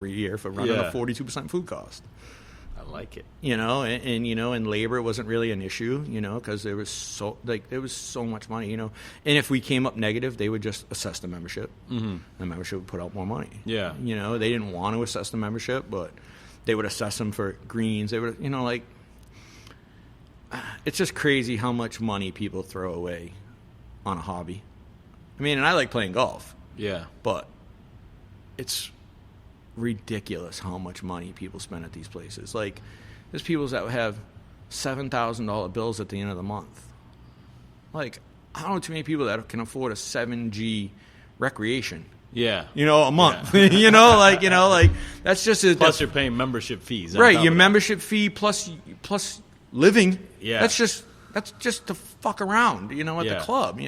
every year for running a 42% food cost. I like it. And in labor it wasn't really an issue, because there was so much money, And if we came up negative, they would just assess the membership. Mm-hmm. The membership would put out more money. Yeah. They didn't want to assess the membership, but they would assess them for greens. They would, it's just crazy how much money people throw away on a hobby. I mean, and I like playing golf. Yeah. But it's ridiculous how much money people spend at these places. Like, there's people that have $7,000 bills at the end of the month. Like, I don't know too many people that can afford a 7G recreation. Yeah. A month. Yeah. That's just plus you're paying membership fees. Right, your membership fee plus living. Yeah. That's just to fuck around, at the club,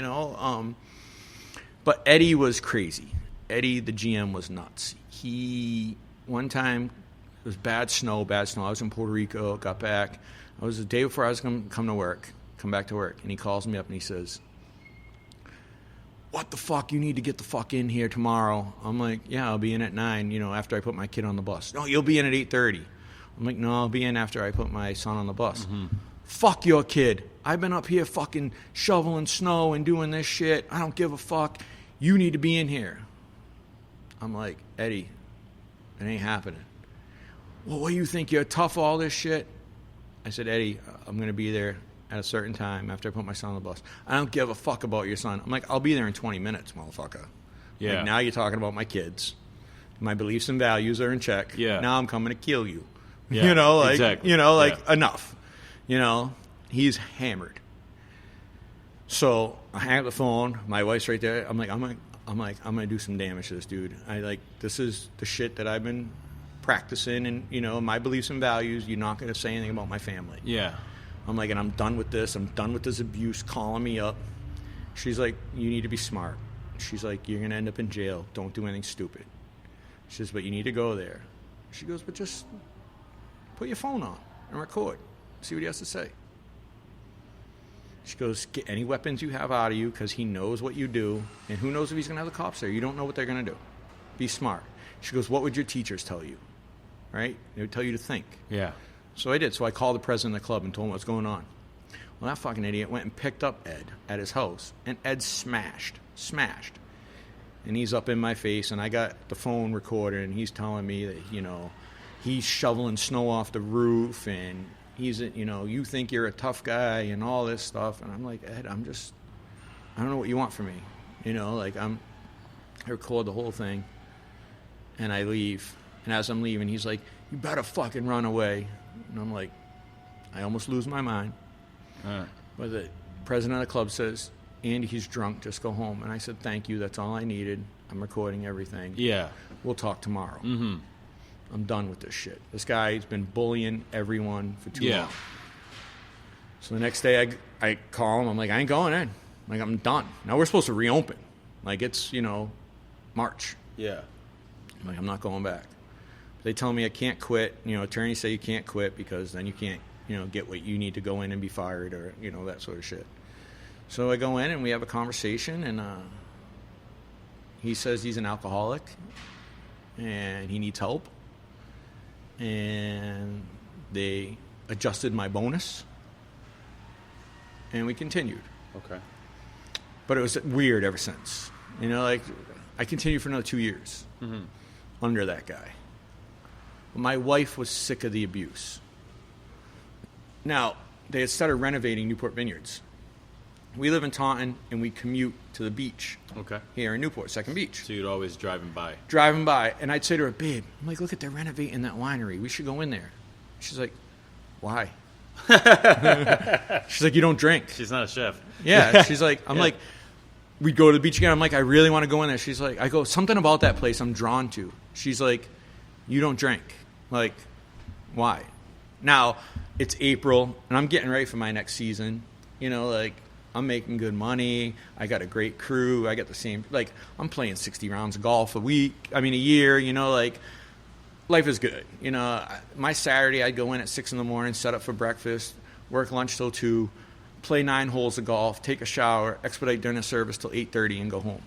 But Eddie was crazy. Eddie, the GM, was nuts. One time, it was bad snow. I was in Puerto Rico, got back. It was the day before I was going to come back to work. And he calls me up and he says, "What the fuck? You need to get the fuck in here tomorrow." I'm like, "Yeah, I'll be in at 9, after I put my kid on the bus." "No, you'll be in at 8:30. I'm like, "No, I'll be in after I put my son on the bus." Mm-hmm. "Fuck your kid. I've been up here fucking shoveling snow and doing this shit. I don't give a fuck. You need to be in here." I'm like, "Eddie, it ain't happening." "Well, what do you think? You're tough, all this shit?" I said, "Eddie, I'm going to be there at a certain time after I put my son on the bus. I don't give a fuck about your son." I'm like, "I'll be there in 20 minutes, motherfucker." Yeah. Like, now you're talking about my kids. My beliefs and values are in check. Yeah. Now I'm coming to kill you. Yeah. Exactly. Enough. He's hammered. So I hang up the phone. My wife's right there. I'm going to do some damage to this dude. This is the shit that I've been practicing, and, my beliefs and values. You're not going to say anything about my family. Yeah. I'm like, and I'm done with this. I'm done with this abuse calling me up. She's like, "You need to be smart." She's like, "You're going to end up in jail. Don't do anything stupid." She says, "But you need to go there." She goes, "But just put your phone on and record. See what he has to say." She goes, "Get any weapons you have out of you, because he knows what you do, and who knows if he's going to have the cops there. You don't know what they're going to do. Be smart." She goes, "What would your teachers tell you?" Right? They would tell you to think. Yeah. So I did. So I called the president of the club and told him what's going on. Well, that fucking idiot went and picked up Ed at his house, and Ed smashed. And he's up in my face, and I got the phone recorded, and he's telling me that, he's shoveling snow off the roof, and he's, you think you're a tough guy and all this stuff. And I'm like, "Ed, I don't know what you want from me. I record the whole thing, and I leave. And as I'm leaving, he's like, "You better fucking run away." And I'm like, I almost lose my mind. But the president of the club says, "Andy, he's drunk. Just go home." And I said, "Thank you. That's all I needed. I'm recording everything. Yeah. We'll talk tomorrow." Mm-hmm. I'm done with this shit. This guy's been bullying everyone for too long. So the next day I call him. I'm like, "I ain't going in. I'm done. Now we're supposed to reopen. It's, March." Yeah. I'm like, "I'm not going back." They tell me I can't quit. Attorneys say you can't quit because then you can't, get what you need to go in and be fired or, that sort of shit. So I go in and we have a conversation, and he says he's an alcoholic and he needs help. And they adjusted my bonus, and we continued. Okay. But it was weird ever since. I continued for another 2 years under that guy. My wife was sick of the abuse. Now, they had started renovating Newport Vineyards. We live in Taunton, and we commute to the beach. Okay. Here in Newport, Second Beach. So you'd always driving by, and I'd say to her, "Babe, I'm like, look at, they're renovating that winery. We should go in there." She's like, "Why?" She's like, "You don't drink." She's not a chef. Yeah. She's like, I'm like, we'd go to the beach again. I'm like, "I really want to go in there." She's like, I go, "Something about that place I'm drawn to." She's like, "You don't drink." Like, why? Now, it's April, and I'm getting ready for my next season. I'm making good money. I got a great crew. I got the same, I'm playing 60 rounds of golf a year, life is good. My Saturday, I'd go in at 6 in the morning, set up for breakfast, work lunch till 2, play 9 holes of golf, take a shower, expedite dinner service till 8:30 and go home.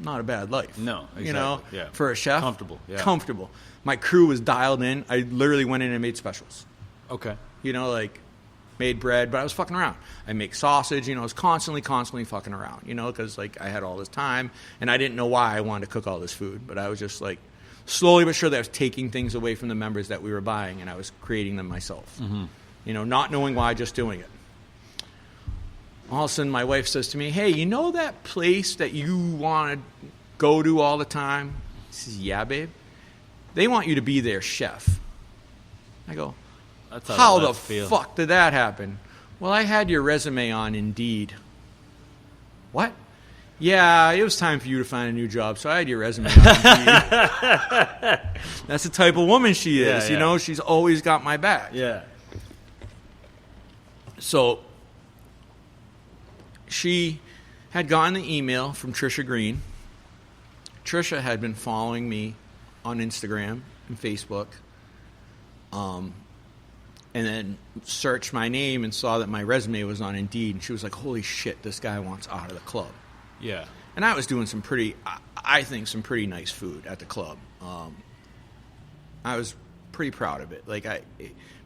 not a bad life. No, exactly. You know, yeah. For a chef, comfortable. Yeah. Comfortable. My crew was dialed in. I literally went in and made specials. Okay. You know, like made bread, but I was fucking around. I make sausage. You know, I was constantly fucking around. You know, because like I had all this time, and I didn't know why I wanted to cook all this food, but I was just like slowly but surely I was taking things away from the members that we were buying, and I was creating them myself. Mm-hmm. You know, not knowing why, just doing it. All of a sudden, my wife says to me, "Hey, you know that place that you want to go to all the time?" I says, "Yeah, babe. They want you to be their chef." I go, "How the fuck did that happen?" "Well, I had your resume on Indeed." "What?" "Yeah, it was time for you to find a new job, so I had your resume on Indeed." That's the type of woman she is. You know, she's always got my back. Yeah. So she had gotten the email from Trisha Green. Trisha had been following me on Instagram and Facebook, and then searched my name and saw that my resume was on Indeed. And she was like, "Holy shit, this guy wants out of the club." Yeah. And I was doing some pretty nice food at the club. I was pretty proud of it,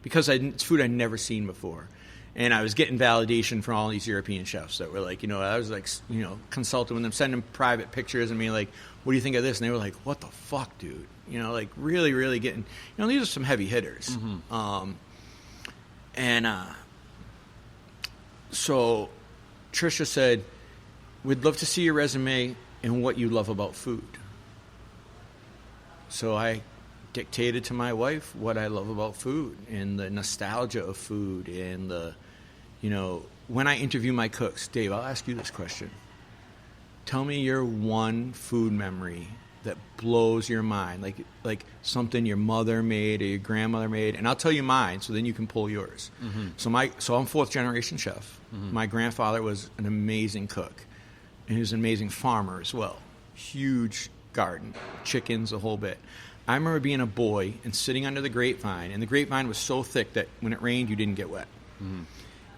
because it's food I'd never seen before. And I was getting validation from all these European chefs that were like, you know, I was like, you know, consulting with them, sending them private pictures and being like, "What do you think of this?" And they were like, "What the fuck, dude?" You know, like really, really getting, you know, these are some heavy hitters. Mm-hmm. So Trisha said, "We'd love to see your resume and what you love about food." So I dictated to my wife what I love about food and the nostalgia of food and the, you know, when I interview my cooks, Dave, I'll ask you this question. Tell me your one food memory that blows your mind, like something your mother made or your grandmother made, and I'll tell you mine, so then you can pull yours. Mm-hmm. So I'm fourth generation chef. Mm-hmm. My grandfather was an amazing cook, and he was an amazing farmer as well. Huge garden, chickens, the whole bit. I remember being a boy and sitting under the grapevine, and the grapevine was so thick that when it rained, you didn't get wet. Mm-hmm.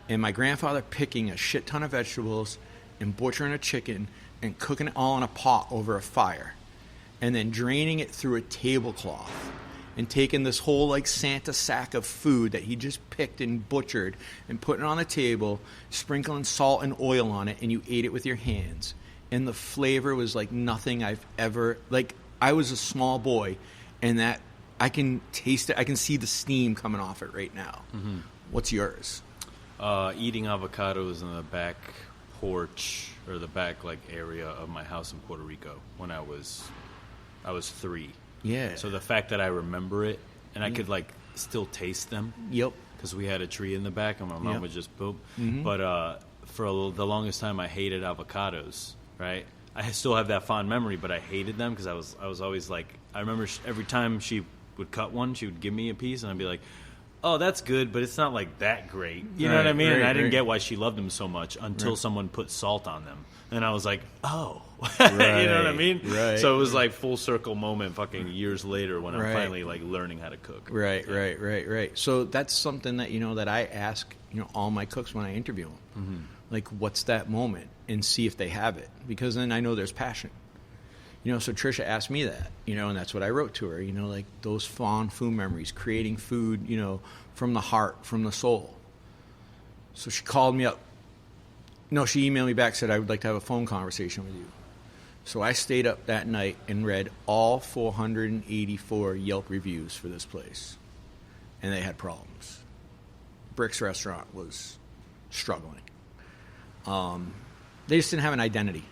And my grandfather picking a shit ton of vegetables and butchering a chicken and cooking it all in a pot over a fire, and then draining it through a tablecloth and taking this whole like Santa sack of food that he just picked and butchered and putting it on the table, sprinkling salt and oil on it, and you ate it with your hands. And the flavor was like nothing I've ever, like I was a small boy, and that I can taste it. I can see the steam coming off it right now. Mm-hmm. What's yours? Eating avocados in the back porch or the back like area of my house in Puerto Rico when I was 3. Yeah. So the fact that I remember it and I could like still taste them. Yep. Because we had a tree in the back and my mom would just poop. Mm-hmm. But for the longest time, I hated avocados. Right. I still have that fond memory, but I hated them because I was always like, I remember every time she would cut one, she would give me a piece, and I'd be like, "Oh, that's good, but it's not like that great." You know what I mean? And I didn't get why she loved them so much until someone put salt on them, and I was like, "Oh," you know what I mean? Right. So it was like full circle moment, fucking years later when I'm finally like learning how to cook. Right. So that's something that that I ask all my cooks when I interview them. Mm-hmm. Like, what's that moment, and see if they have it, because then I know there's passion. So Trisha asked me that, and that's what I wrote to her, like those fond food memories, creating food, from the heart, from the soul. So she called me up. No, she emailed me back, said I would like to have a phone conversation with you. So I stayed up that night and read all 484 Yelp reviews for this place, and they had problems. Brick's restaurant was struggling. They just didn't have an identity.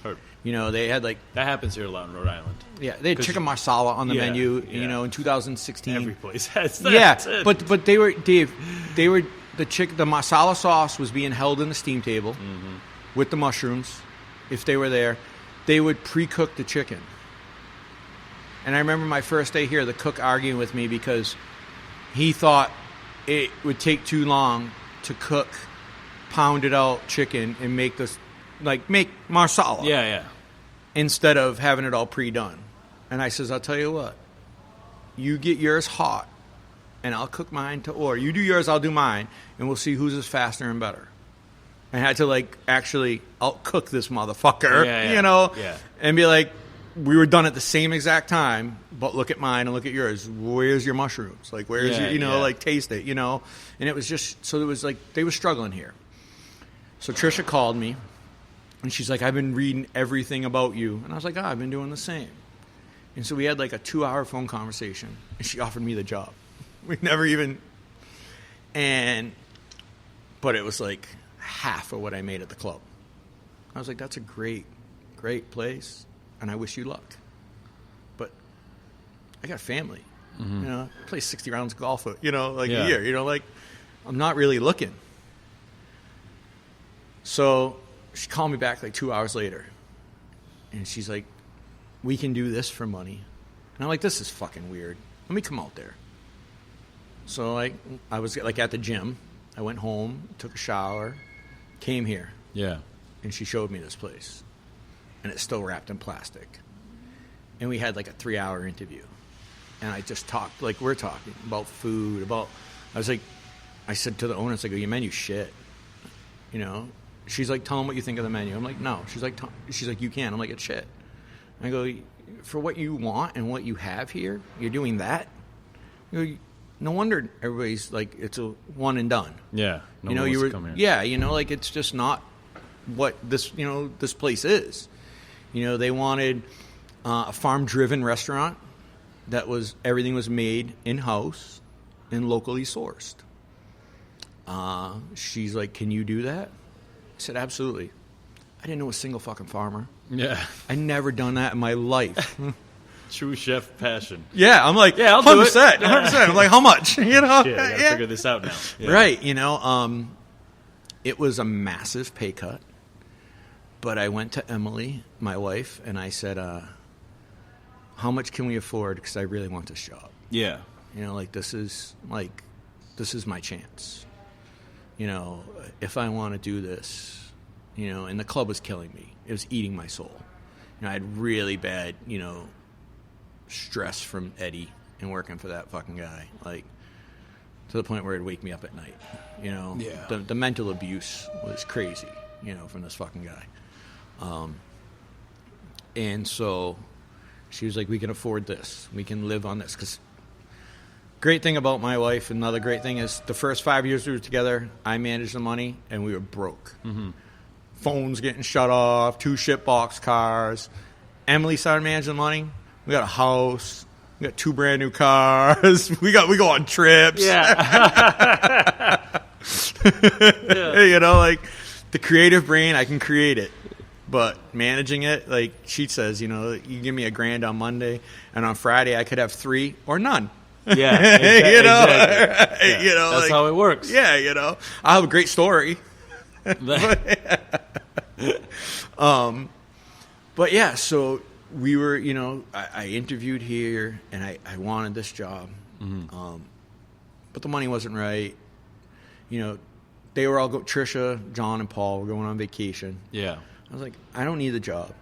Heard. They had like... That happens here a lot in Rhode Island. Yeah, they had chicken marsala on the menu, in 2016. Every place has that. Yeah, but they were, Dave, the marsala sauce was being held in the steam table with the mushrooms. If they were there, they would pre-cook the chicken. And I remember my first day here, the cook arguing with me because he thought it would take too long to cook pounded out chicken and make marsala. Yeah. Instead of having it all pre-done. And I says, I'll tell you what, you get yours hot and I'll cook mine to order. You do yours, I'll do mine, and we'll see whose is faster and better. I had to, like, actually outcook this motherfucker, Yeah. and be like, we were done at the same exact time, but look at mine and look at yours. Where's your mushrooms? Like, where's your, like, taste it, And it was just, so it was like, they were struggling here. So Trisha called me, and she's like, I've been reading everything about you. And I was like, I've been doing the same. And so we had, like, a 2-hour phone conversation, and she offered me the job. We never even, but it was, like, half of what I made at the club. I was like, that's a great, great place, and I wish you luck. But I got a family. I play 60 rounds of golf, a year. Like, I'm not really looking. So she called me back like 2 hours later, and she's like, we can do this for money. And I'm like, this is fucking weird. Let me come out there. So, like, I was, like, at the gym. I went home, took a shower, came here. Yeah. And she showed me this place. And it's still wrapped in plastic. And we had, like, a 3-hour interview. And I just talked, like we're talking, about food, I said to the owner, it's like, your menu's shit. She's like, tell them what you think of the menu. I'm like, no. She's like, you can. I'm like, it's shit. I go, for what you want and what you have here, you're doing that? No wonder everybody's like, it's a one and done. Yeah. No one wants to come here. Yeah, like, it's just not what this, this place is. They wanted a farm-driven restaurant that was, everything was made in-house and locally sourced. She's like, can you do that? I said, absolutely. I didn't know a single fucking farmer. Yeah. I never done that in my life. True chef passion. Yeah, I'm like, yeah, I'll 100%, do it. 100%. I'm like, how much? Shit, I gotta figure this out now. Yeah. Right, it was a massive pay cut. But I went to Emily, my wife, and I said, how much can we afford? Because I really want this job. Yeah. This is my chance. If I want to do this, and the club was killing me. It was eating my soul. I had really bad, stress from Eddie and working for that fucking guy. Like, to the point where it'd wake me up at night. Yeah. The mental abuse was crazy, from this fucking guy. And so she was like, we can afford this. We can live on this. Because great thing about my wife, another great thing is the first 5 years we were together, I managed the money, and we were broke. Mm-hmm. Phones getting shut off, 2 shitbox cars. Emily started managing the money. We got a house. We got 2 brand new cars. We go on trips. Yeah. Like, the creative brain, I can create it. But managing it, like she says, you give me $1,000 on Monday, and on Friday I could have 3 or none. Yeah, exactly. Yeah. That's like, how it works. Yeah, I have a great story. But yeah, so we were, I interviewed here, and I wanted this job. Mm-hmm. But the money wasn't right. They were all Trisha, John, and Paul were going on vacation. Yeah. I was like, I don't need the job.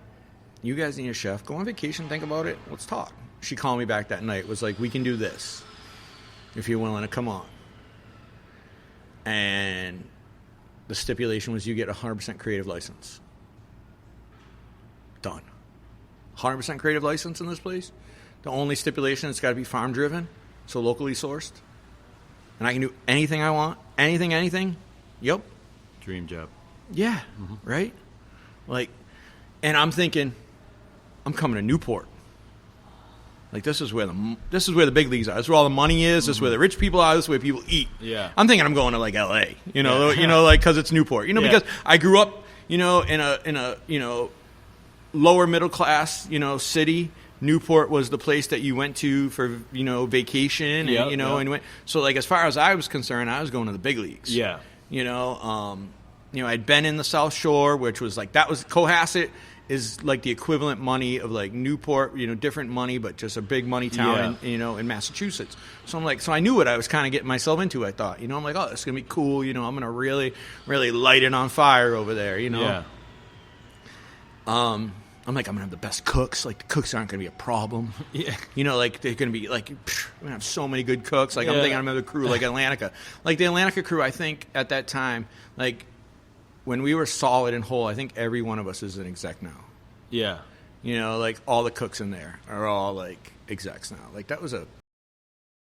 You guys need a chef. Go on vacation, think about it. Let's talk. She called me back that night. Was like, we can do this if you're willing to come on. And the stipulation was you get a 100% creative license. Done. 100% creative license in this place. The only stipulation, it's got to be farm driven, so locally sourced. And I can do anything I want. Anything. Yep. Dream job. Yeah. Mm-hmm. Right? Like, and I'm thinking, I'm coming to Newport. Like, this is where the big leagues are. This is where all the money is. This is where the rich people are. This is where people eat. Yeah. I'm thinking I'm going to, like, L.A., like, because it's Newport. Because I grew up, in a lower middle class, city. Newport was the place that you went to for, vacation. And, and went. So, like, as far as I was concerned, I was going to the big leagues. Yeah. I'd been in the South Shore, which was like, that was Cohasset is like the equivalent money of like Newport, different money, but just a big money town, in Massachusetts. So I'm like, so I knew what I was kind of getting myself into. I thought, I'm like, oh, it's gonna be cool. I'm gonna really, really light it on fire over there. Yeah. I'm like, I'm gonna have the best cooks. Like, the cooks aren't gonna be a problem. Yeah. Like, they're gonna be like, we're gonna have so many good cooks. Like, I'm thinking I'm the crew like Atlantica. Like, the Atlantica crew, I think at that time, like, when we were solid and whole, I think every one of us is an exec now. Yeah. You know, like all the cooks in there are all like execs now. Like that was a